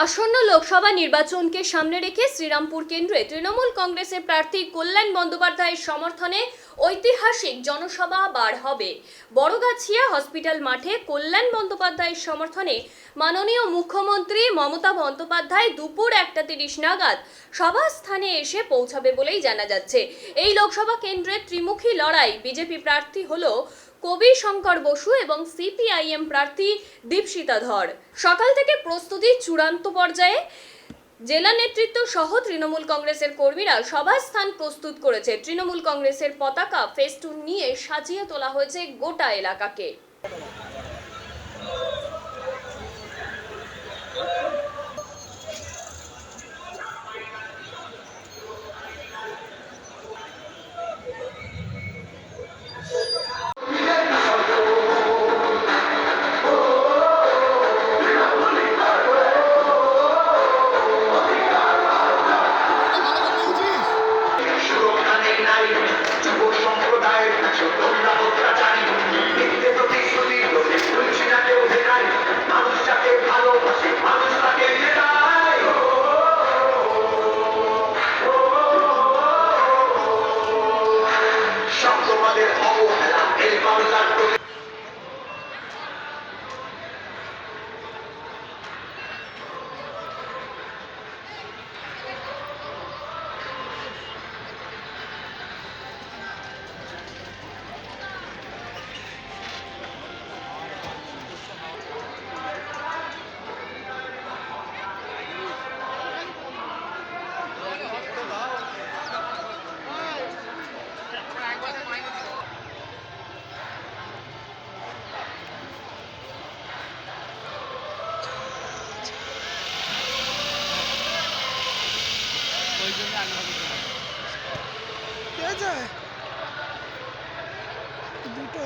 আসন্ন লোকসভা নির্বাচনকে সামনে রেখে শ্রীরামপুর কেন্দ্রে তৃণমূল কংগ্রেসের প্রার্থী কল্যাণ বন্দ্যোপাধ্যায়ের সমর্থনে ঐতিহাসিক জনসভা বার হবে। বড়গাছিয়া হসপিটাল মাঠে কল্যাণ বন্দ্যোপাধ্যায়ের সমর্থনে মাননীয় মুখ্যমন্ত্রী মমতা বন্দ্যোপাধ্যায় দুপুর 1:30 নাগাদ সভাস্থানে এসে পৌঁছাবে বলেই জানা যাচ্ছে। এই লোকসভা কেন্দ্রে ত্রিমুখী লড়াই। বিজেপি প্রার্থী হলো কবি শঙ্কর বসু এবং সিপিআইএম প্রার্থী দীপশিতা ধর। সকাল থেকে প্রস্তুতি চূড়ান্ত পর্যায়ে। জেলা নেতৃত্ব সহ তৃণমূল কংগ্রেসের কর্মীরা সভাস্থান প্রস্তুত করেছে। তৃণমূল কংগ্রেসের পতাকা ফেস্টুন নিয়ে সাজিয়ে তোলা হয়েছে গোটা এলাকাকে। কে যায় দুটো